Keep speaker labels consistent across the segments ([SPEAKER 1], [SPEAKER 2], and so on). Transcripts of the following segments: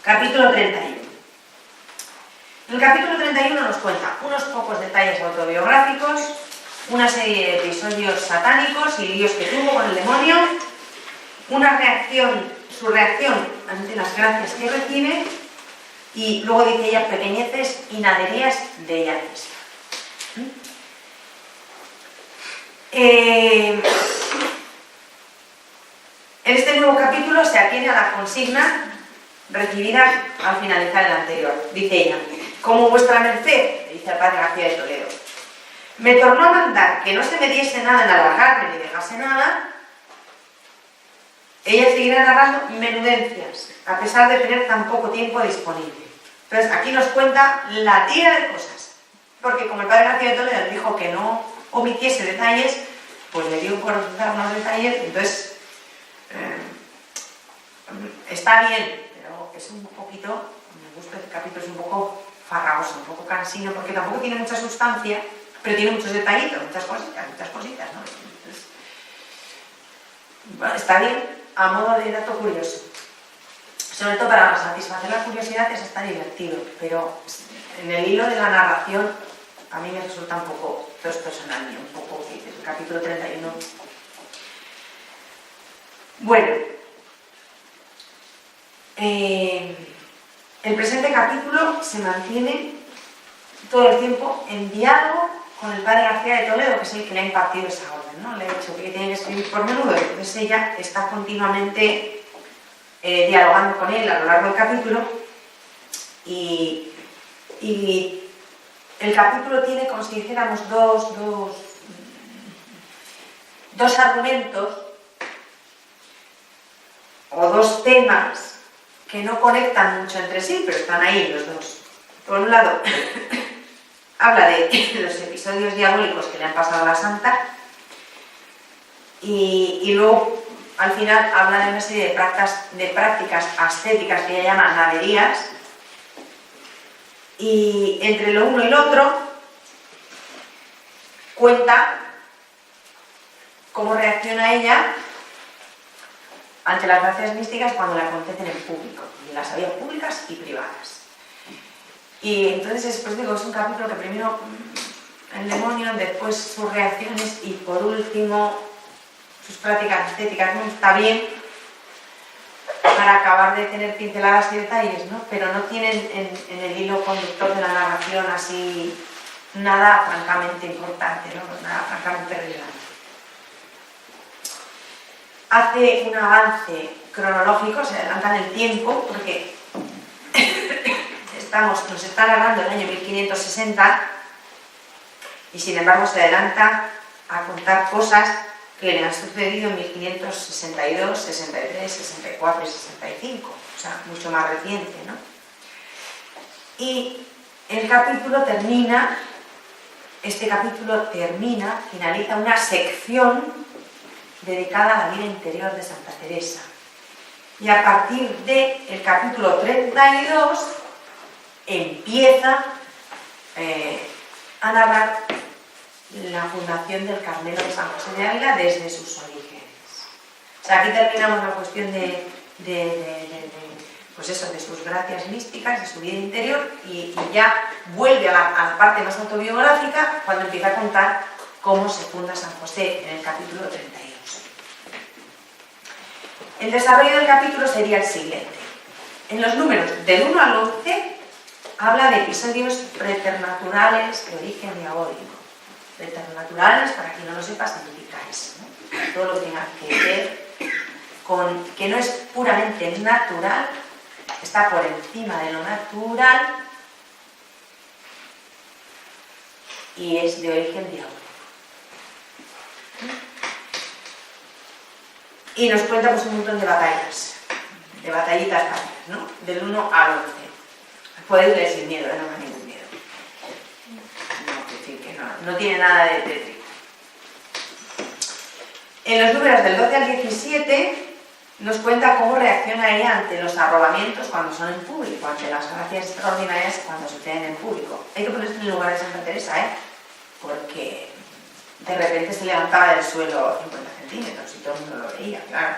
[SPEAKER 1] Capítulo 31. En el capítulo 31 nos cuenta unos pocos detalles autobiográficos, una serie de episodios satánicos y líos que tuvo con el demonio, su reacción ante las gracias que recibe, y luego dice ella pequeñeces y naderías de ella misma. En este nuevo capítulo se atiene a la consigna recibida al finalizar el anterior. Dice ella: como vuestra merced, dice el padre García de Toledo, me tornó a mandar que no se me diese nada en alargarme ni dejase nada, ella seguirá narrando menudencias, a pesar de tener tan poco tiempo disponible. Entonces aquí nos cuenta la tira de cosas, porque como el padre García de Toledo dijo que no omitiese detalles, pues le dio por dar unos detalles. Entonces está bien, pero es un poquito, me gusta este capítulo, es un poco farragoso, un poco cansino, porque tampoco tiene mucha sustancia, pero tiene muchos detallitos, muchas cositas, ¿no? Entonces, bueno, está bien a modo de dato curioso. Sobre todo para satisfacer la curiosidad, eso está divertido, pero en el hilo de la narración a mí me resulta un poco, esto es personal mío, un poco, el capítulo 31. Bueno, el presente capítulo se mantiene todo el tiempo en diálogo con el padre García de Toledo, que es el que le ha impartido esa orden, ¿no? Le ha dicho que tiene que escribir por menudo, entonces ella está continuamente dialogando con él a lo largo del capítulo, y el capítulo tiene, como si dijéramos, dos argumentos o dos temas que no conectan mucho entre sí, pero están ahí los dos. Por un lado, habla de los episodios diabólicos que le han pasado a la santa, y luego al final habla de una serie de prácticas ascéticas que ella llama naderías, y entre lo uno y lo otro cuenta cómo reacciona ella ante las gracias místicas cuando le acontecen en público, y las había públicas y privadas. Y entonces, pues digo, es un capítulo que primero el demonio, después sus reacciones y por último sus prácticas estéticas. No está bien para acabar de tener pinceladas y detalles, ¿no? Pero no tienen en el hilo conductor de la narración así nada francamente importante, ¿no? Nada francamente relevante. Hace un avance cronológico, se adelanta en el tiempo, porque nos está narrando el año 1560, y sin embargo se adelanta a contar cosas que le han sucedido en 1562, 63, 64 y 65, o sea, mucho más reciente, ¿no? Y el capítulo termina, finaliza una sección dedicada a la vida interior de Santa Teresa. Y a partir del capítulo 32 empieza a narrar la fundación del Carmelo de San José de Ávila desde sus orígenes. O sea, aquí terminamos la cuestión de sus gracias místicas, de su vida interior, y ya vuelve a la parte más autobiográfica cuando empieza a contar cómo se funda San José en el capítulo 32. El desarrollo del capítulo sería el siguiente. En los números del 1 al 11 habla de episodios preternaturales de origen diabólico. Preternaturales, para quien no lo sepa, significa eso, ¿no? Todo lo que tenga que ver con que no es puramente natural, está por encima de lo natural y es de origen diabólico. Y nos cuenta pues un montón de batallas, de batallitas, ¿no? Del 1 al 11. Podéis leer sin miedo, no me da ningún miedo. No tiene nada de tétrico. En los números del 12 al 17 nos cuenta cómo reacciona ella ante los arrobamientos cuando son en público, ante las gracias extraordinarias cuando suceden en público. Hay que ponerse en el lugar de Santa Teresa, porque de repente se levantaba del suelo 50 centímetros y todo el mundo lo veía, claro.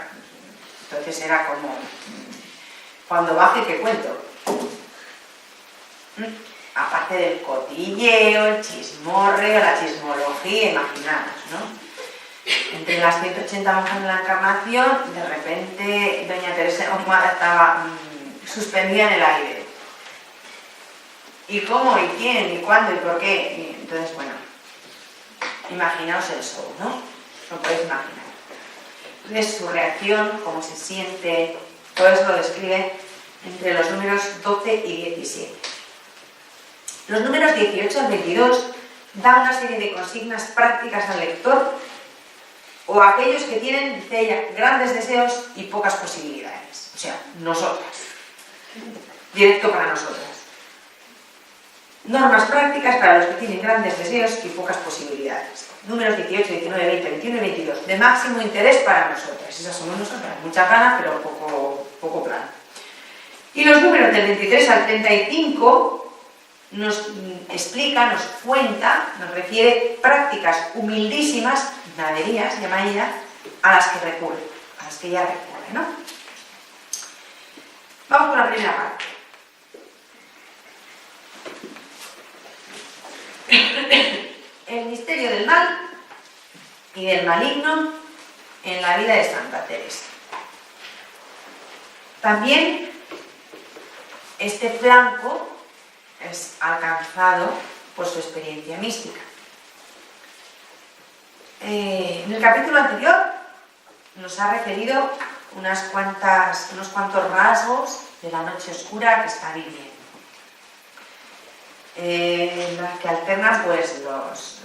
[SPEAKER 1] Entonces era como cuando baje, ¿qué cuento? Aparte del cotilleo, el chismorreo, la chismología, imaginaros, ¿no? Entre las 180 monjas de la Encarnación, de repente doña Teresa Ahumada estaba suspendida en el aire. ¿Y cómo? ¿Y quién? ¿Y cuándo? ¿Y por qué? Y entonces, bueno, imaginaos el show, ¿no? Lo podéis imaginar. Entonces, su reacción, cómo se siente, todo eso lo describe entre los números 12 y 17. Los números 18 al 22 dan una serie de consignas prácticas al lector o a aquellos que tienen, dice ella, grandes deseos y pocas posibilidades. O sea, nosotras. Directo para nosotras. Normas prácticas para los que tienen grandes deseos y pocas posibilidades. Números 18, 19, 20, 21 y 22. De máximo interés para nosotras. Esas somos nosotras. Muchas ganas, pero poco plan. Y los números del 23 al 35 nos explica, nos cuenta, nos refiere prácticas humildísimas, naderías, llama ella, a las que recurre, a las que ella recurre, ¿no? Vamos con la primera parte. El misterio del mal y del maligno en la vida de Santa Teresa. También este flanco es alcanzado por su experiencia mística. En el capítulo anterior nos ha referido unos cuantos rasgos de la noche oscura que está viviendo, en las que alternan pues los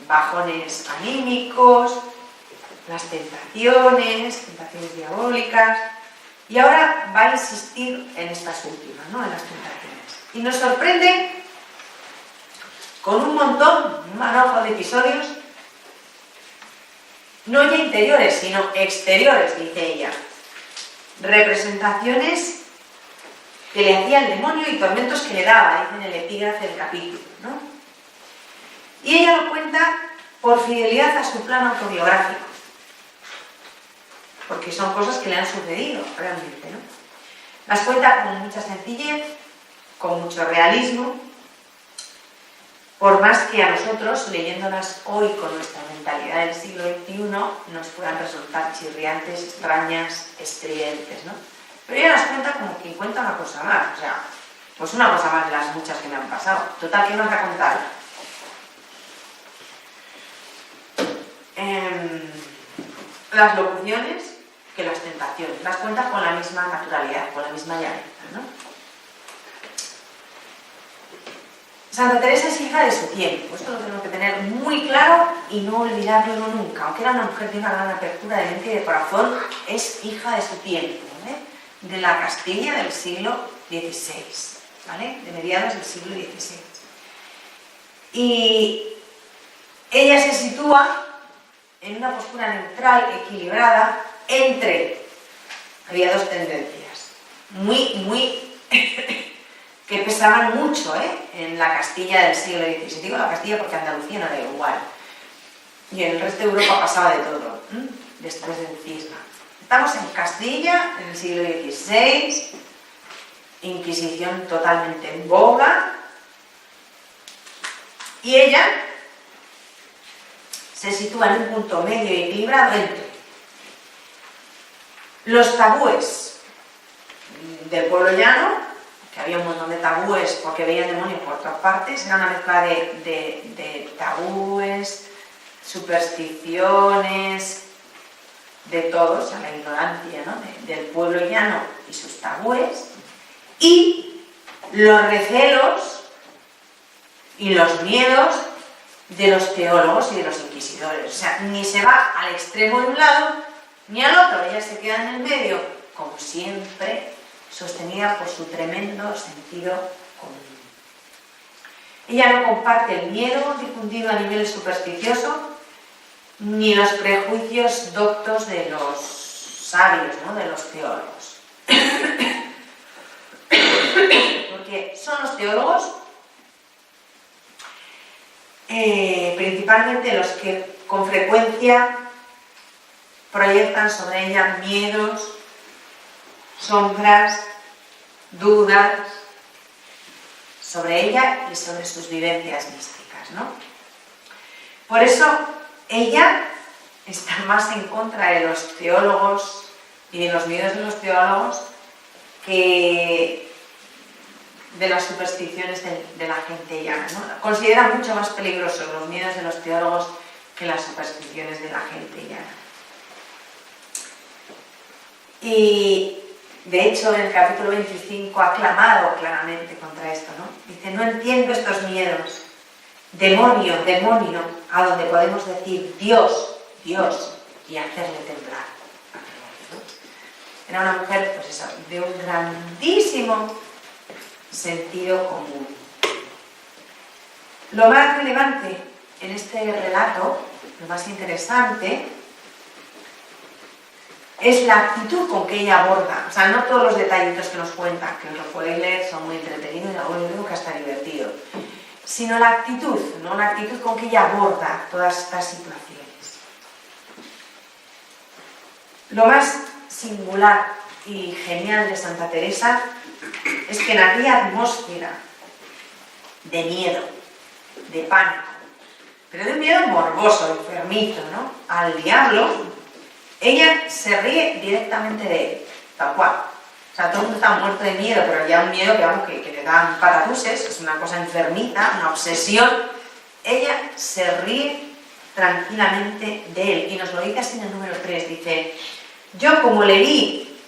[SPEAKER 1] bajones anímicos, las tentaciones diabólicas, y ahora va a insistir en estas últimas, ¿no? En las tentaciones. Y nos sorprende con un manojo de episodios, no ya interiores, sino exteriores, dice ella. Representaciones que le hacía el demonio y tormentos que le daba, dice en el epígrafe del capítulo, ¿no? Y ella lo cuenta por fidelidad a su plan autobiográfico, porque son cosas que le han sucedido realmente, ¿no? Las cuenta con mucha sencillez, con mucho realismo, por más que a nosotros, leyéndolas hoy con nuestra mentalidad del siglo XXI, nos puedan resultar chirriantes, extrañas, estridentes, ¿no? Pero ella las cuenta como quien cuenta una cosa más, o sea, pues una cosa más de las muchas que me han pasado. Total, ¿qué nos va a contar? Las locuciones que las tentaciones. Las cuenta con la misma naturalidad, con la misma llaneza, ¿no? Santa Teresa es hija de su tiempo, esto lo tenemos que tener muy claro y no olvidarlo nunca. Aunque era una mujer de una gran apertura de mente y de corazón, es hija de su tiempo, ¿vale? De la Castilla del siglo XVI, ¿vale? De mediados del siglo XVI. Y ella se sitúa en una postura neutral, equilibrada, había dos tendencias, muy que pesaban mucho en la Castilla del siglo XVI. Digo la Castilla porque Andalucía no era igual. Y en el resto de Europa pasaba de todo, después del cisma. Estamos en Castilla, en el siglo XVI, Inquisición totalmente en boga, y ella se sitúa en un punto medio y equilibrado entre los tabúes del pueblo llano, que había un montón de tabúes porque veían demonios por todas partes, era una mezcla de tabúes, supersticiones, de todo, o sea, la ignorancia, ¿no? Del pueblo llano y sus tabúes, y los recelos y los miedos de los teólogos y de los inquisidores. O sea, ni se va al extremo de un lado ni al otro, ella se queda en el medio, como siempre, sostenida por su tremendo sentido común. Ella no comparte el miedo difundido a nivel supersticioso ni los prejuicios doctos de los sabios, ¿no? De los teólogos. Porque son los teólogos principalmente los que con frecuencia proyectan sobre ella miedos, sombras, dudas sobre ella y sobre sus vivencias místicas, ¿no? Por eso ella está más en contra de los teólogos y de los miedos de los teólogos que de las supersticiones de la gente llana, ¿no? Considera mucho más peligrosos los miedos de los teólogos que las supersticiones de la gente llana. Y de hecho en el capítulo 25 ha clamado claramente contra esto, ¿no? Dice, no entiendo estos miedos. Demonio, demonio, a donde podemos decir Dios, Dios, y hacerle temblar. Era una mujer, pues eso, de un grandísimo sentido común. Lo más relevante en este relato, lo más interesante, es la actitud con que ella aborda. O sea, no todos los detallitos que nos cuenta, que lo podéis leer, son muy entretenidos y algo digo que hasta divertido, sino la actitud, ¿no? La actitud con que ella aborda todas estas situaciones. Lo más singular y genial de Santa Teresa es que en aquella atmósfera de miedo, de pánico, pero de un miedo morboso, enfermizo, ¿no?, al diablo, ella se ríe directamente de él, tal cual. O sea, todo el mundo está muerto de miedo, pero ya un miedo que, vamos, que le dan patatuses, es una cosa enfermiza, una obsesión. Ella se ríe tranquilamente de él, y nos lo dice así en el número 3, dice, yo como le vi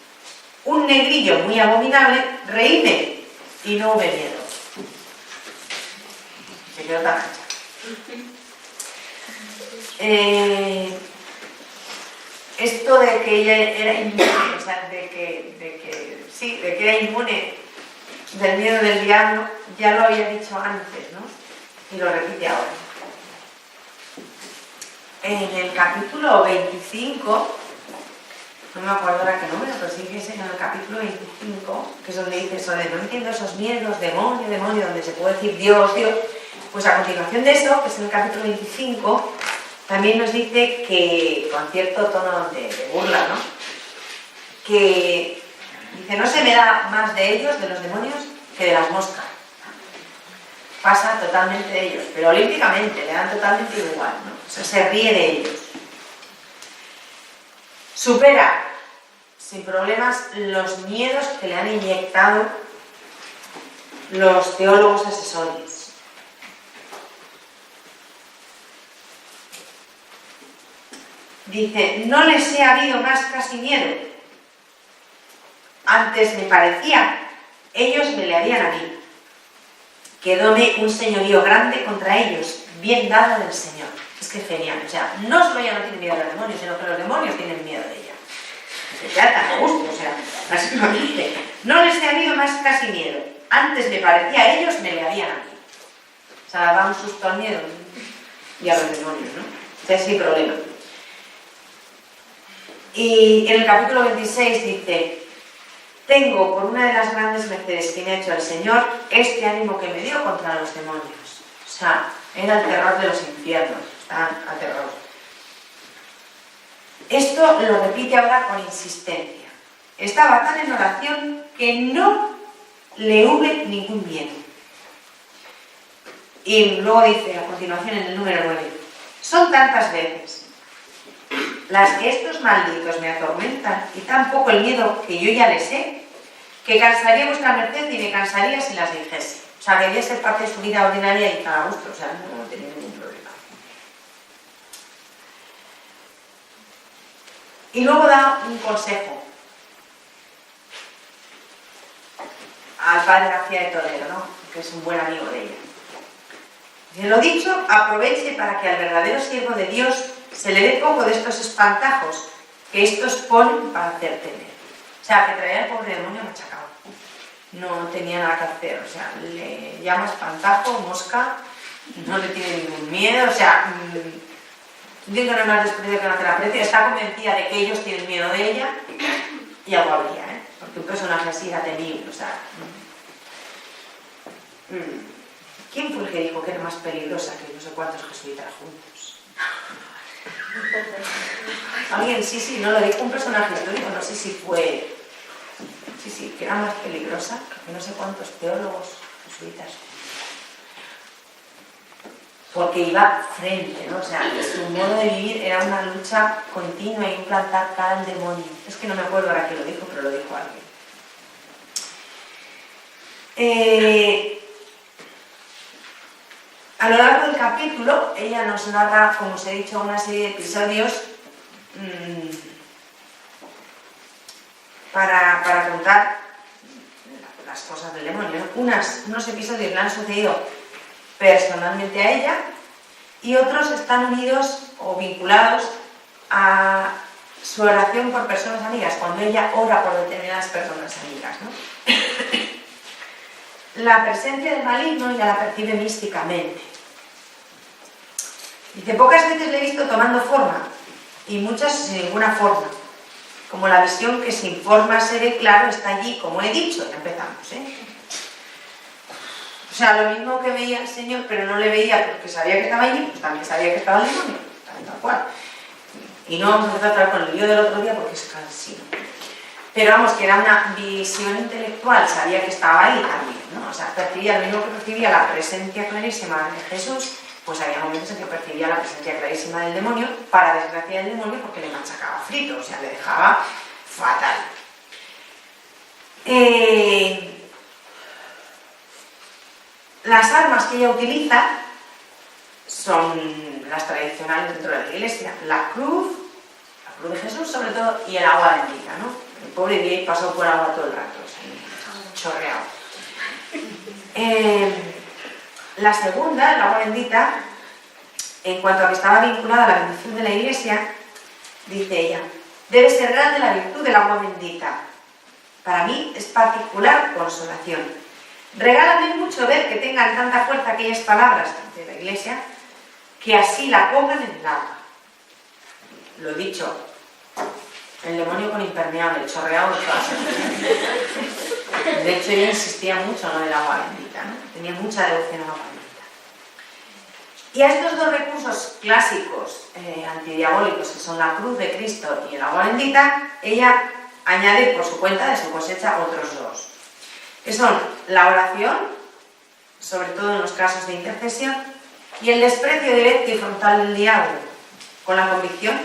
[SPEAKER 1] un negrillo muy abominable, reíme y no hube miedo. Se quedó tan ancha. Esto de que ella era inmune, o sea, de que era inmune del miedo del diablo, ya lo había dicho antes, ¿no? Y lo repite ahora. En el capítulo 25, no me acuerdo ahora qué número, pero sí que es en el capítulo 25, que es donde dice eso de no entiendo esos miedos, demonio, demonio, donde se puede decir Dios, Dios. Pues a continuación de eso, que es en el capítulo 25, también nos dice que, con cierto tono de burla, ¿no?, que dice, no se me da más de ellos, de los demonios, que de las moscas. Pasa totalmente de ellos, pero olímpicamente, le dan totalmente igual, ¿no? O sea, se ríe de ellos. Supera sin problemas los miedos que le han inyectado los teólogos asesores. Dice, no les he habido más casi miedo. Antes me parecía, ellos me le harían a mí. Quedóme un señorío grande contra ellos, bien dado del Señor. Es que genial, o sea, no solo ella no tiene miedo a los demonios, sino que los demonios tienen miedo de ella. Se queda tan a gusto, o sea, básicamente, no les he habido más casi miedo. Antes me parecía a ellos, me le harían a mí. O sea, da un susto al miedo y a los demonios, ¿no? O sea, sin problema. Y en el capítulo 26 dice, tengo por una de las grandes mercedes que me ha hecho el Señor este ánimo que me dio contra los demonios. O sea, era el terror de los infiernos, estaban aterrados. Esto lo repite ahora con insistencia. Estaba tan en oración que no le hube ningún miedo. Y luego dice a continuación en el número 9, son tantas veces las que estos malditos me atormentan y tan poco el miedo que yo ya les sé, que cansaría vuestra merced y me cansaría si las dijese. O sea, quería ser parte de su vida ordinaria y cada gusto, o sea, no tenía ningún problema. Y luego da un consejo al padre García de Toledo, ¿no?, que es un buen amigo de ella. De lo dicho, aproveche para que al verdadero siervo de Dios se le dé poco de estos espantajos que estos ponen para hacer temer. O sea, que traía al pobre demonio machacado. No tenía nada que hacer, o sea, le llama espantajo, mosca, no le tiene ningún miedo, o sea, digo que no es más desprecio que no te la aprecio, está convencida de que ellos tienen miedo de ella, y algo habría, ¿eh? Porque un personaje así era temible, o sea. ¿Quién fue el que dijo que era más peligrosa que no sé cuántos jesuitas juntos? ¿Alguien? Sí, no lo dijo un personaje histórico, no sé si fue sí, que era más peligrosa que no sé cuántos teólogos jesuitas. Porque iba frente, ¿no? O sea, su modo de vivir era una lucha continua y un plantar cara al demonio. Es que no me acuerdo ahora quién lo dijo, pero lo dijo alguien. A lo largo del capítulo, ella nos narra, como os he dicho, una serie de episodios para contar las cosas del demonio, ¿no? Unos episodios le han sucedido personalmente a ella y otros están unidos o vinculados a su oración por personas amigas, cuando ella ora por determinadas personas amigas, ¿no? La presencia del maligno ya la percibe místicamente. Dice, pocas veces le he visto tomando forma y muchas sin ninguna forma. Como la visión que sin forma se ve claro está allí, como he dicho, ya empezamos, ¿eh? O sea, lo mismo que veía el Señor, pero no le veía porque sabía que estaba allí, pues también sabía que estaba el demonio, tal cual. Y no vamos a tratar con el lío del otro día porque es cansino. Pero vamos, que era una visión intelectual, sabía que estaba ahí también, ¿no? O sea, percibía lo mismo que percibía la presencia clarísima de Jesús, pues había momentos en que percibía la presencia clarísima del demonio, para desgracia del demonio, porque le machacaba frito, o sea, le dejaba fatal. Las armas que ella utiliza son las tradicionales dentro de la iglesia, la cruz de Jesús sobre todo, y el agua bendita, ¿no? El pobre Diego pasó por agua todo el rato, o sea, chorreado. La segunda, el agua bendita, en cuanto a que estaba vinculada a la bendición de la iglesia, dice ella, debe ser grande la virtud del agua bendita. Para mí es particular consolación. Regálame mucho ver que tengan tanta fuerza aquellas palabras de la iglesia, que así la pongan en el agua. Lo dicho, el demonio con impermeable, el chorreado de todas. De hecho, ella insistía mucho en lo del agua bendita, ¿no? Tenía mucha devoción al agua bendita. Y a estos dos recursos clásicos antidiabólicos, que son la cruz de Cristo y el agua bendita, ella añade por su cuenta, de su cosecha, otros dos, que son la oración, sobre todo en los casos de intercesión, y el desprecio directo y frontal del diablo, con la convicción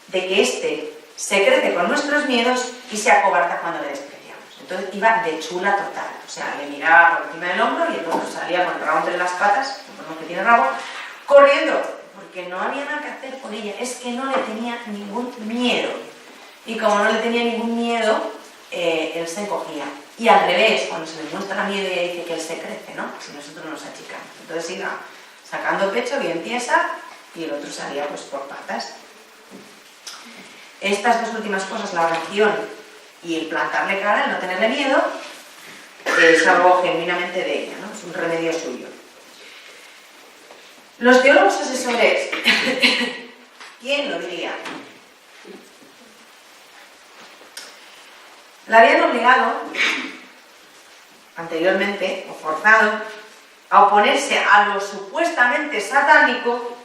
[SPEAKER 1] de que éste se crece con nuestros miedos y se acobarda cuando le despreciamos. Entonces iba de chula total, o sea, le miraba por encima del hombro y el otro salía con el rabo entre las patas, supongo que tiene rabo, corriendo, porque no había nada que hacer con ella, es que no le tenía ningún miedo. Y como no le tenía ningún miedo, él se encogía. Y al revés, cuando se le muestra miedo, ella dice que él se crece, ¿no? Si nosotros nos achicamos. Entonces iba sacando pecho bien tiesa y el otro salía pues por patas. Estas dos últimas cosas, la oración y el plantarle cara, el no tenerle miedo, es algo genuinamente de ella, ¿no? Es un remedio suyo. Los teólogos asesores, ¿quién lo diría? La habían obligado, anteriormente, o forzado, a oponerse a lo supuestamente satánico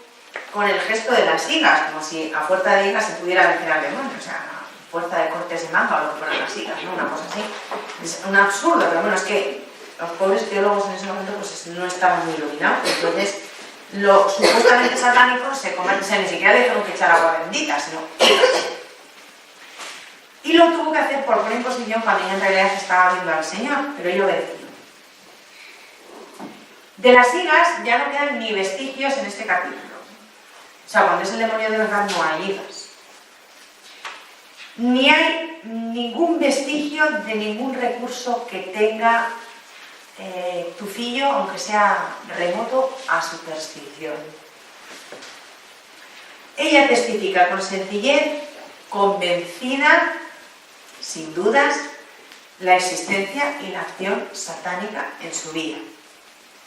[SPEAKER 1] con el gesto de las higas, como si a fuerza de higas se pudiera vencer al demonio, o sea, a fuerza de cortes de manga o lo que fueran las higas, ¿no? Una cosa así. Es un absurdo, pero bueno, es que los pobres teólogos en ese momento pues no estaban muy iluminados, entonces lo supuestamente satánico se convierte, o sea, ni siquiera le dejaron que echar agua bendita, sino higas. Y lo tuvo que hacer por buena imposición cuando ella en realidad estaba viendo al Señor, pero ella obedeció. De las higas ya no quedan ni vestigios en este capítulo. O sea, cuando es el demonio de verdad no hay higas. Ni hay ningún vestigio de ningún recurso que tenga tufillo, aunque sea remoto, a superstición. Ella testifica con sencillez, convencida, sin dudas, la existencia y la acción satánica en su vida.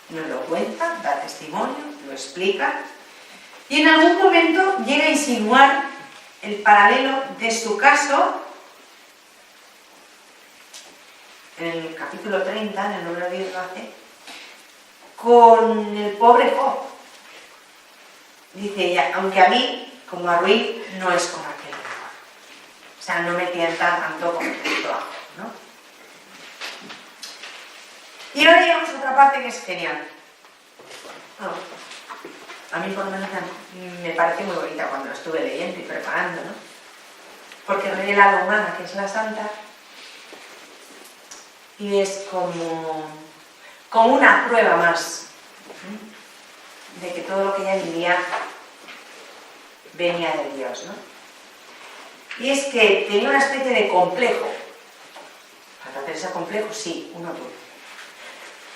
[SPEAKER 1] Nos lo cuenta, da testimonio, lo explica, y en algún momento llega a insinuar el paralelo de su caso en el capítulo 30, en el número 10 lo hace, con el pobre Job. Dice ella, aunque a mí, como a Ruiz, no es como aquel. O sea, no me tienta tanto como esto, ¿no? Y ahora llegamos a otra parte que es genial. Bueno, a mí por lo menos me pareció muy bonita cuando lo estuve leyendo y preparando, ¿no? Porque revela lo humana que es la santa y es como una prueba más de que todo lo que ella vivía venía de Dios, ¿no? Y es que tenía una especie de complejo. Santa Teresa complejo, sí, uno tuvo.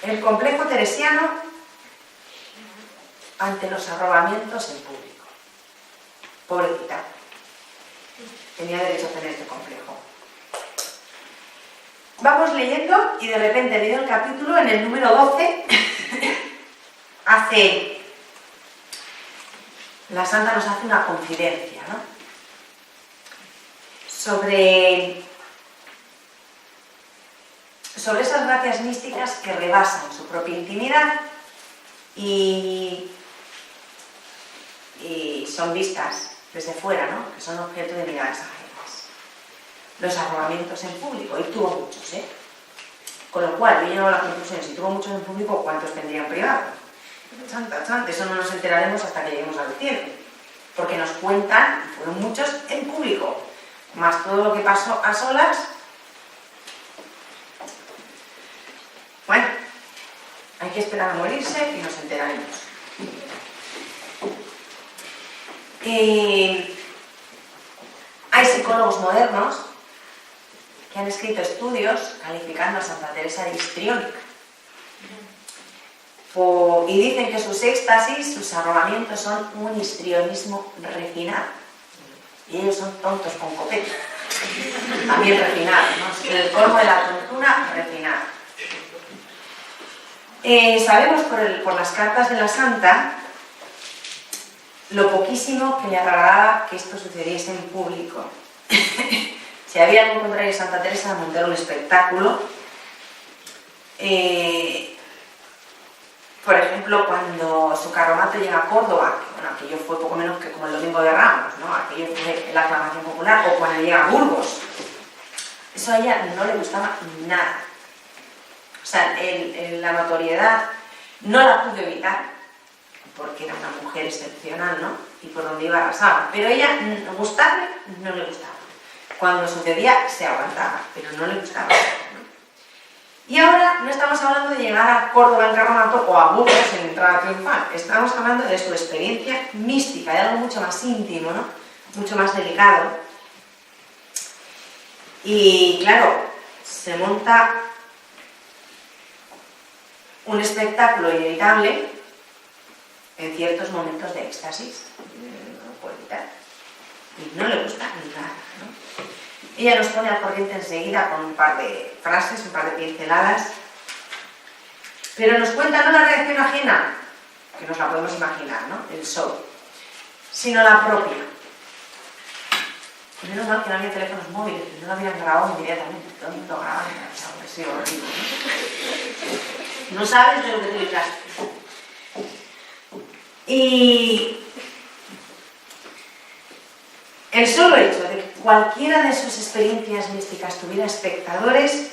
[SPEAKER 1] El complejo teresiano ante los arrobamientos en público. Pobrecita. Tenía derecho a tener este complejo. Vamos leyendo y de repente leo el capítulo en el número 12. La santa nos hace una confidencia, ¿no? Sobre esas gracias místicas que rebasan su propia intimidad y son vistas desde fuera, ¿no? Que son objeto de miradas ajenas. Los arrobamientos en público, y tuvo muchos, ¿eh? Con lo cual, yo he llegado a la conclusión, si tuvo muchos en público, ¿cuántos tendrían privado? Chanta, eso no nos enteraremos hasta que lleguemos al cielo. Porque nos cuentan, y fueron muchos, en público. Más todo lo que pasó a solas. Bueno, hay que esperar a morirse y nos enteraremos. Hay psicólogos modernos que han escrito estudios calificando a Santa Teresa de histriónica. Y dicen que sus éxtasis, sus arrobamientos son un histrionismo refinado. Y ellos son tontos con copete. También refinado, ¿no? El colmo de la tontuna, refinado. Sabemos por las cartas de la santa lo poquísimo que le agradaba que esto sucediese en público. Si había algo contrario a Santa Teresa a montar un espectáculo, por ejemplo, cuando su carromato llega a Córdoba, bueno, aquello fue poco menos que como el Domingo de Ramos, ¿no? Aquello fue la aclamación popular, o cuando llega a Burgos, eso a ella no le gustaba nada. O sea, la notoriedad no la pudo evitar, porque era una mujer excepcional, ¿no? Y por donde iba arrasaba. Pero ella, gustarle, no le gustaba. Cuando sucedía, se aguantaba, pero no le gustaba, ¿no? Y ahora no estamos hablando de llegar a Córdoba en carromato o a Burgos en entrada triunfal. Estamos hablando de su experiencia mística, de algo mucho más íntimo, ¿no? Mucho más delicado. Y claro, se monta un espectáculo inevitable en ciertos momentos de éxtasis. No lo puede evitar. Y no le gusta ni nada, ¿no? Ella nos pone al corriente enseguida con un par de frases, un par de pinceladas, pero nos cuenta no la reacción ajena, que nos la podemos imaginar, ¿no? El show, sino la propia. Menos mal que no había teléfonos móviles, que no lo habían grabado inmediatamente, todo el mundo grababa y pensaba, ha sido horrible, ¿no? No sabes de lo que te dedicaste. Y el solo hecho de que cualquiera de sus experiencias místicas tuviera espectadores,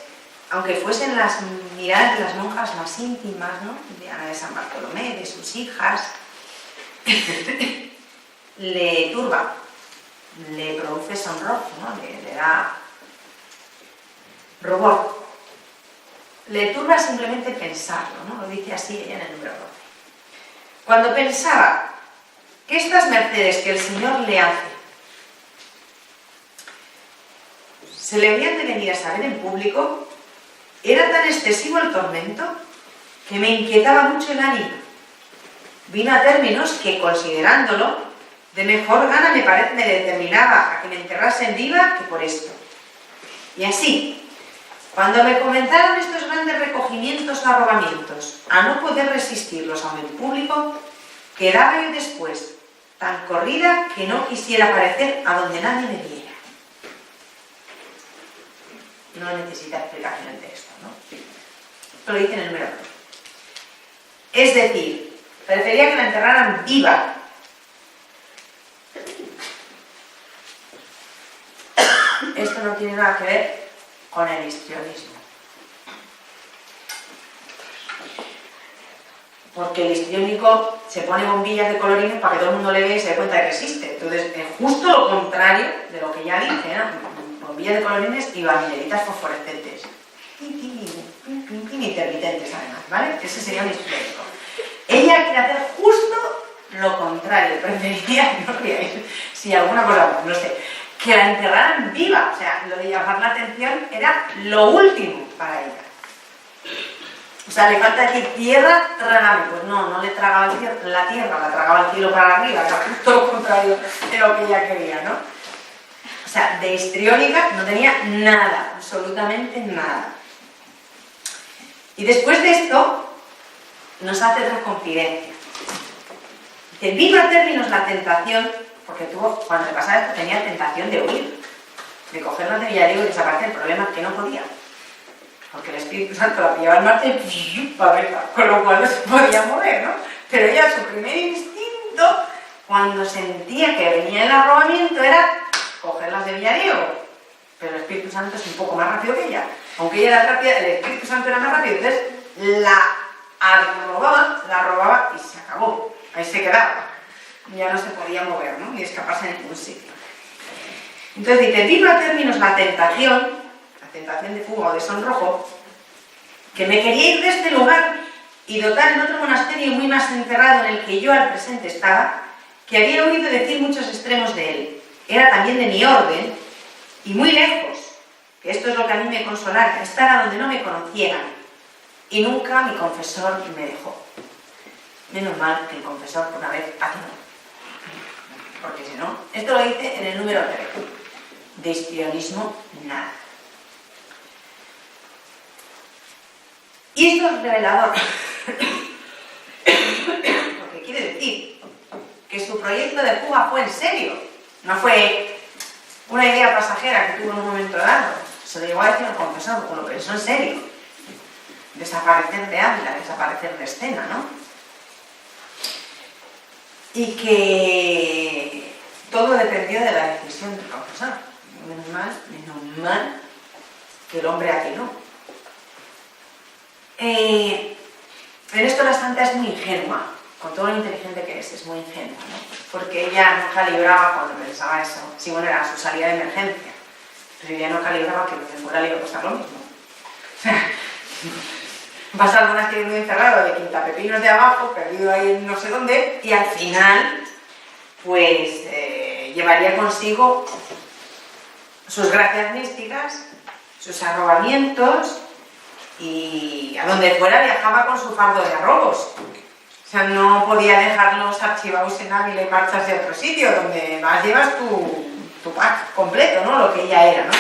[SPEAKER 1] aunque fuesen las miradas de las monjas más íntimas, ¿no? De Ana de San Bartolomé, de sus hijas, le turba, le produce sonrojo, ¿no? Le da rubor. Le turba simplemente pensarlo, ¿no? Lo dice así ella en el número 12. Cuando pensaba que estas mercedes que el Señor le hace se le habían de venir a saber en público, era tan excesivo el tormento que me inquietaba mucho el ánimo. Vino a términos que, considerándolo, de mejor gana me determinaba a que me enterrasen viva que por esto. Y así, cuando me comenzaron estos grandes recogimientos o arrobamientos, a no poder resistirlos aún en público, quedaba yo después tan corrida que no quisiera parecer a donde nadie me viera. No necesita explicación de esto, ¿no? Esto lo dice en el número 2. Es decir, prefería que la enterraran viva. Esto no tiene nada que ver con el histrionismo. porque el histriónico se pone bombillas de colorines para que todo el mundo le vea y se dé cuenta de que existe. Entonces, es justo lo contrario de lo que ya dije, ¿no? Bombillas de colorines y banderitas fosforescentes. Intermitentes, además, ¿vale? Ese sería un histriónico. Ella quiere hacer justo lo contrario. Preferiría, no creáis, si alguna cosa, no sé, que la enterraran viva. O sea, lo de llamar la atención era lo último para ella. O sea, le falta decir tierra, trágame. Pues no, no le tragaba la tierra, la tragaba el cielo para arriba, era justo lo contrario de lo que ella quería, ¿no? O sea, de histriónica no tenía nada, absolutamente nada. Y después de esto, nos hace otra confidencia. Dice, vino a términos la tentación, porque tuvo, cuando le pasaba esto, tenía tentación de huir, de cogernos de Villadiego y desaparecer. El problema es que no podía. Porque el Espíritu Santo la pillaba en marcha y cabeza, con lo cual no se podía mover, ¿no? Pero ella, su primer instinto, cuando sentía que venía el arrobamiento, era cogerlas de Villadiego. Pero el Espíritu Santo es un poco más rápido que ella. Aunque ella era rápida, el Espíritu Santo era más rápido. Entonces la robaba y se acabó. Ahí se quedaba. Ya no se podía mover, ¿no? Ni escaparse en ningún sitio. Entonces dice, vino a términos la tentación de fuga o de sonrojo, que me quería ir de este lugar y dotar en otro monasterio muy más encerrado en el que yo al presente estaba, que había oído decir muchos extremos de él. Era también de mi orden y muy lejos, que esto es lo que a mí me consolara, estar a donde no me conocieran. Y nunca mi confesor me dejó. Menos mal que el confesor por una vez atinó. Porque si no, esto lo dice en el número 3. De histrionismo, nada. Y esto es revelador. Porque quiere decir que su proyecto de fuga fue en serio. No fue una idea pasajera que tuvo en un momento dado. Se lo llegó a decir al confesor, o lo pensó en serio. Desaparecer de Ávila, desaparecer de escena, ¿no? Y que todo dependió de la decisión del confesor. Menos mal que el hombre atinó. En esto la santa es muy ingenua, con todo lo inteligente que es muy ingenua, ¿no? Porque ella no calibraba cuando pensaba eso, si bueno, era su salida de emergencia, pero ella no calibraba que lo que fuera le iba a costar lo mismo. O sea, vas al monasterio muy encerrado de Quintapepinos de abajo, perdido ahí en no sé dónde, y al final, pues, llevaría consigo sus gracias místicas, sus arrobamientos, y a donde fuera viajaba con su fardo de arrobos. O sea, no podía dejarlos archivados en Ávila y marcharse a otro sitio, donde más llevas tu pack completo, ¿no? Lo que ella era, ¿no?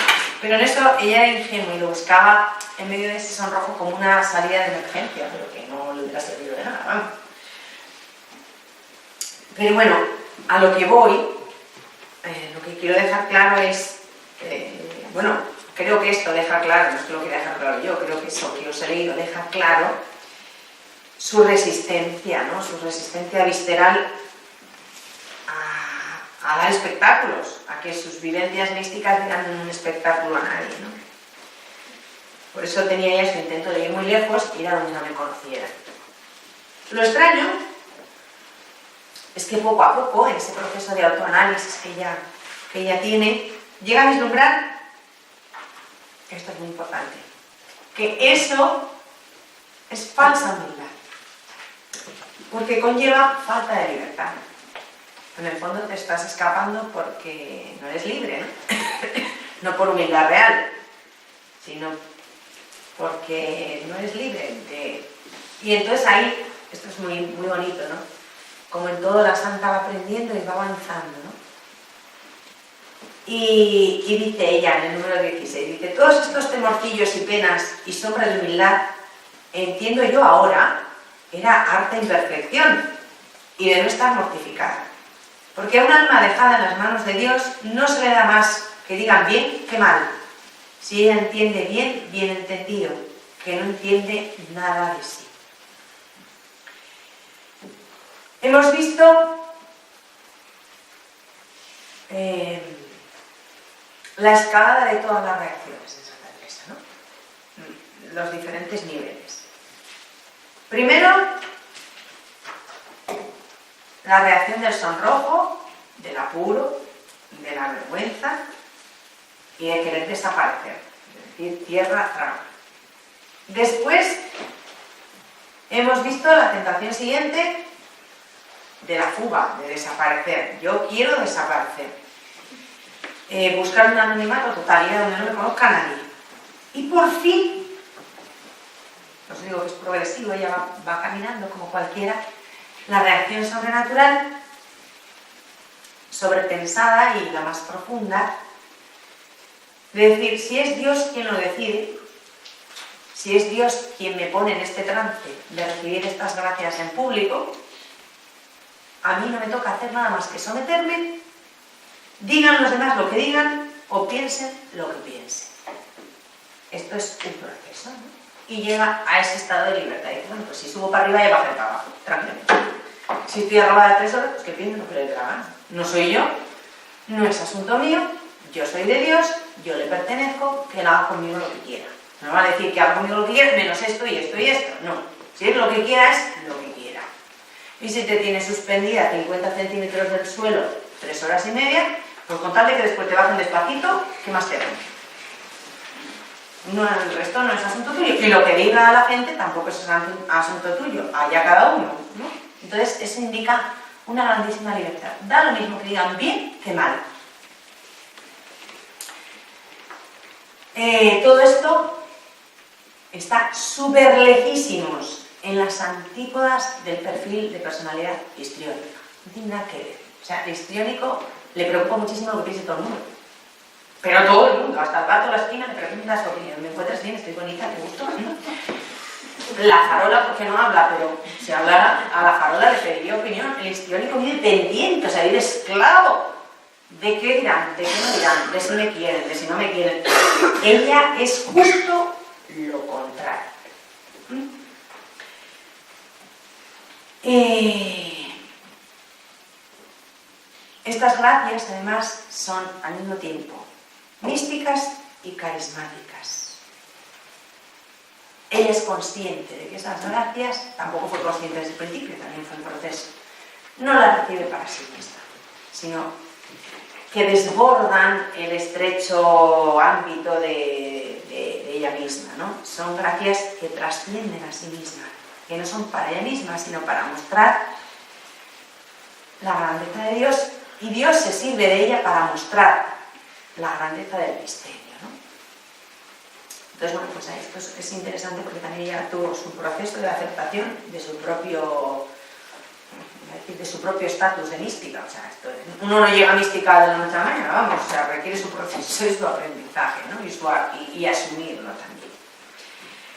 [SPEAKER 1] Pero en eso ella era ingenua y lo buscaba en medio de ese sonrojo como una salida de emergencia, pero que no le hubiera servido de nada, vamos. Pero bueno, a lo que voy, lo que quiero dejar claro es, bueno, creo que esto deja claro, no es que lo quiera dejar claro yo, creo que eso que os he leído deja claro su resistencia, ¿no? Su resistencia visceral a dar espectáculos, a que sus vivencias místicas dieran un espectáculo a nadie, ¿no? Por eso tenía ella su intento de ir muy lejos y ir a donde no me conociera. Lo extraño es que poco a poco, en ese proceso de autoanálisis que ella tiene, llega a vislumbrar, esto es muy importante, que eso es falsa humildad, porque conlleva falta de libertad. En el fondo te estás escapando porque no eres libre, ¿no? No por humildad real, sino porque no eres libre. Y entonces ahí, esto es muy, muy bonito, ¿no? Como en todo la santa va aprendiendo y va avanzando, ¿no? Y dice ella en el número 16, dice, todos estos temorcillos y penas y sombras de humildad, entiendo yo ahora, era harta imperfección y de no estar mortificada. Porque a un alma dejada en las manos de Dios no se le da más que digan bien que mal. Si ella entiende bien, bien entendido, que no entiende nada de sí. Hemos visto la escalada de todas las reacciones de Santa Teresa, ¿no? Los diferentes niveles. Primero, la reacción del sonrojo, del apuro, de la vergüenza y de querer desaparecer, es decir, tierra, trago. Después hemos visto la tentación siguiente de la fuga, de desaparecer. Yo quiero desaparecer. Buscar un anonimato total, ir a donde no me conozca nadie. Y por fin, os digo que es progresivo, ella va caminando como cualquiera, la reacción sobrenatural, sobrepensada y la más profunda, de decir, si es Dios quien lo decide, si es Dios quien me pone en este trance de recibir estas gracias en público, a mí no me toca hacer nada más que someterme, digan los demás lo que digan o piensen lo que piensen. Esto es un proceso, ¿no? Y llega a ese estado de libertad. Y dice, bueno, pues si subo para arriba ya bajo para abajo, tranquilamente. Si estoy arrobada 3 horas, pues que piensen lo que les dé la gana. No soy yo, no es asunto mío, yo soy de Dios, yo le pertenezco, que él haga conmigo lo que quiera. No va a decir que haga conmigo lo que quiera, menos esto y esto y esto. No, si es lo que quiera, es lo que quiera. Y si te tiene suspendida 50 centímetros del suelo 3 horas y media, pues contarle que después te bajen despacito, ¿qué más te da? No, el resto no es asunto tuyo. Y lo que diga la gente tampoco es asunto tuyo, allá cada uno, ¿no? Entonces, eso indica una grandísima libertad. Da lo mismo que digan bien que mal. Todo esto está súper lejísimos en las antípodas del perfil de personalidad histriónica. No tiene nada que ver. O sea, el histriónico le preocupa muchísimo lo que piense todo el mundo. Pero todo el mundo, hasta el gato de la esquina, me pregunta su opinión. ¿Me encuentras bien? ¿Estoy bonita? ¿Te gusto? La farola, porque no habla, pero si hablara, a la farola le pediría opinión. El histriónico vive pendiente, o sea, vive esclavo. ¿De qué dirán? ¿De qué no dirán? ¿De si me quieren? ¿De si no me quieren? Ella es justo lo contrario. Estas gracias, además, son al mismo tiempo místicas y carismáticas. Ella es consciente de que esas gracias, tampoco fue consciente desde el principio, también fue un proceso, no las recibe para sí misma, sino que desbordan el estrecho ámbito de ella misma, ¿no? Son gracias que trascienden a sí misma, que no son para ella misma, sino para mostrar la grandeza de Dios, y Dios se sirve de ella para mostrar la grandeza del misterio, ¿no? Entonces, bueno, pues esto es interesante porque también ella tuvo su proceso de aceptación de su propio estatus de mística. O sea, uno no llega a mística de la noche a la mañana, vamos, o sea, requiere su proceso y su aprendizaje, ¿no? Y asumirlo también.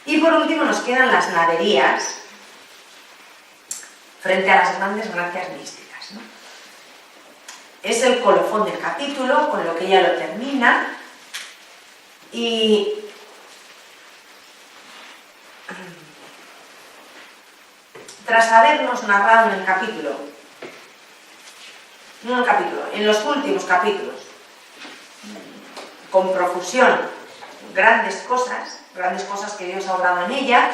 [SPEAKER 1] Y por último nos quedan las naderías frente a las grandes gracias místicas, ¿no? Es el colofón del capítulo, con lo que ella lo termina, y tras habernos narrado en el capítulo, no en el capítulo, en los últimos capítulos, con profusión, grandes cosas que Dios ha obrado en ella,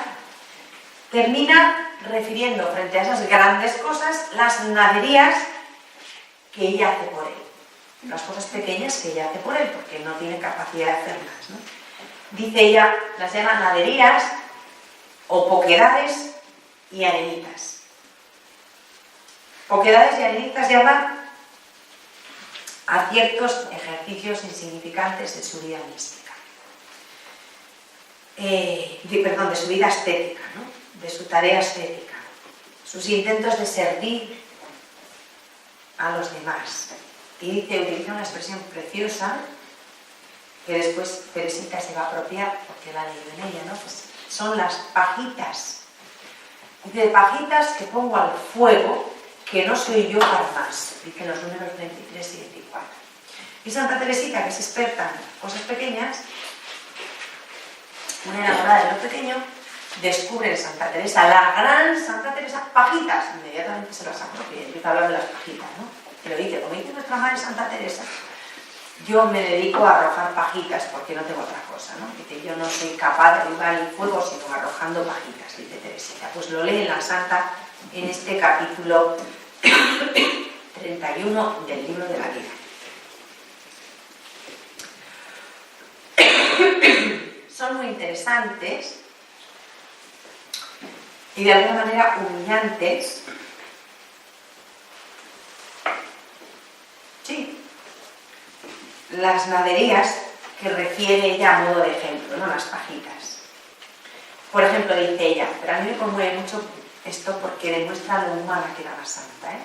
[SPEAKER 1] termina refiriendo frente a esas grandes cosas las naderías que ella hace por él, las cosas pequeñas que ella hace por él, porque no tiene capacidad de hacerlas, ¿no? Dice ella, las llama naderías o poquedades y arenitas. Poquedades y arenitas llaman a ciertos ejercicios insignificantes de su vida mística, de su vida estética, ¿no? De su tarea estética, sus intentos de servir a los demás. Y utiliza una expresión preciosa que después Teresita se va a apropiar porque la ha leído en ella, ¿no? Pues son las pajitas. Dice, pajitas que pongo al fuego, que no soy yo para más. Dice los números 23 y 24. Y Santa Teresita, que es experta en cosas pequeñas, una enamorada de lo pequeño, descubre en Santa Teresa, la gran Santa Teresa, pajitas. Inmediatamente se las apropia y empieza a hablar de las pajitas, ¿no? Que lo dice, como dice nuestra madre Santa Teresa, yo me dedico a arrojar pajitas porque no tengo otra cosa, ¿no? Dice, yo no soy capaz de avivar el fuego sino arrojando pajitas, dice Teresita. Pues lo lee la Santa en este capítulo 31 del libro de la vida. Son muy interesantes y de alguna manera humillantes. Sí, las naderías que refiere ella a modo de ejemplo, ¿no? Las pajitas. Por ejemplo, dice ella, pero a mí me conmueve mucho esto porque demuestra lo humana que era la santa, ¿eh?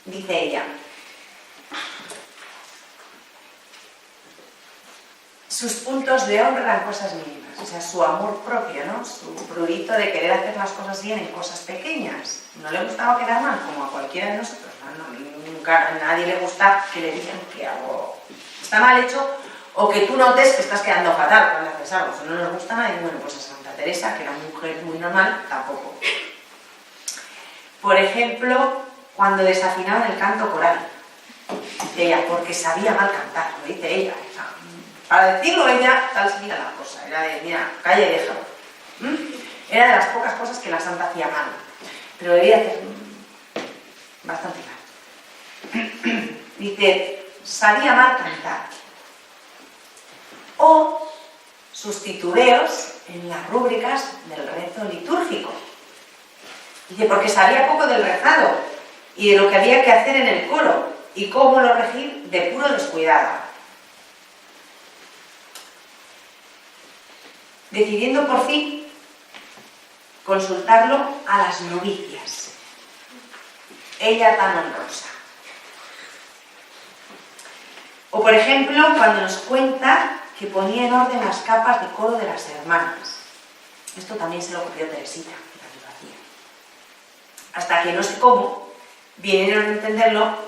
[SPEAKER 1] Dice ella, sus puntos de honra eran cosas mínimas, o sea, su amor propio, ¿no? Su prurito de querer hacer las cosas bien en cosas pequeñas. No le gustaba quedar mal, como a cualquiera de nosotros, ¿no? Nunca a nadie le gusta que le digan que algo está mal hecho o que tú notes que estás quedando fatal cuando haces algo. Eso no nos gusta a nadie. Bueno, pues a Santa Teresa, que era una mujer muy normal, tampoco. Por ejemplo, cuando desafinaba el canto coral, dice ella, porque sabía mal cantar, lo dice ella. O sea, para decirlo ella, tal sería la cosa. Era de, mira, calla y déjalo. Era de las pocas cosas que la santa hacía mal. Pero debía hacer bastante mal. Dice, sabía mal cantar. O sus titubeos en las rúbricas del rezo litúrgico. Dice, porque sabía poco del rezado y de lo que había que hacer en el coro y cómo lo regir de puro descuidado. Decidiendo por fin consultarlo a las novicias. Ella tan honrosa. O por ejemplo, cuando nos cuenta que ponía en orden las capas de coro de las hermanas. Esto también se lo copió Teresita, que también lo hacía. Hasta que no sé cómo, vinieron a entenderlo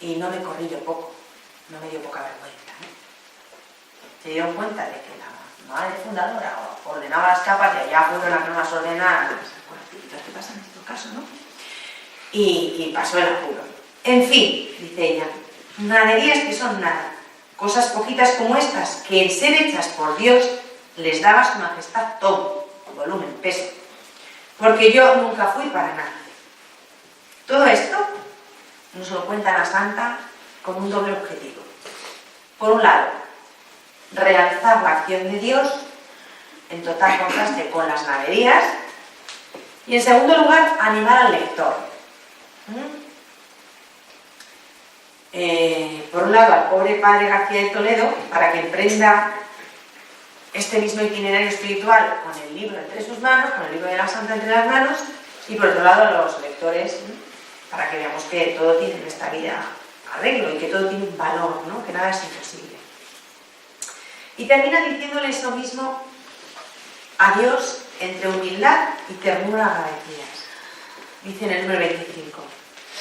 [SPEAKER 1] y no me corrí yo poco, no me dio poca vergüenza, ¿no? Se dieron cuenta de que la madre fundadora ordenaba las capas y allá fueron las que no las ordenaron, ¿qué pasa en estos casos, no? Y pasó el apuro. En fin, dice ella, naderías que son nada, cosas poquitas como estas, que en ser hechas por Dios les daba su majestad todo, volumen, peso, porque yo nunca fui para nadie. Todo esto nos lo cuenta la santa con un doble objetivo. Por un lado, realzar la acción de Dios en total contraste con las naderías y en segundo lugar, animar al lector. Por un lado, al pobre padre García de Toledo, para que emprenda este mismo itinerario espiritual con el libro entre sus manos, con el libro de la santa entre las manos, y por otro lado, a los lectores, para que veamos que todo tiene en esta vida arreglo y que todo tiene un valor, ¿no? Que nada es imposible. Y termina diciéndole eso mismo a Dios entre humildad y ternura agradecidas. Dice en el 9:25,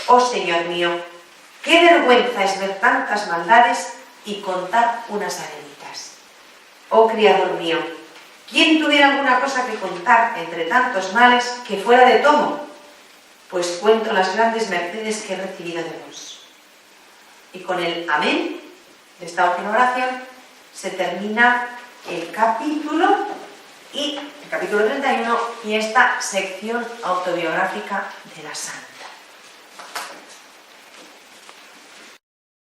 [SPEAKER 1] oh Señor mío, qué vergüenza es ver tantas maldades y contar unas arenitas. Oh Criador mío, ¿quién tuviera alguna cosa que contar entre tantos males que fuera de tomo? Pues cuento las grandes mercedes que he recibido de vos. Y con el amén de esta última oración se termina el capítulo 31 y esta sección autobiográfica de la santa.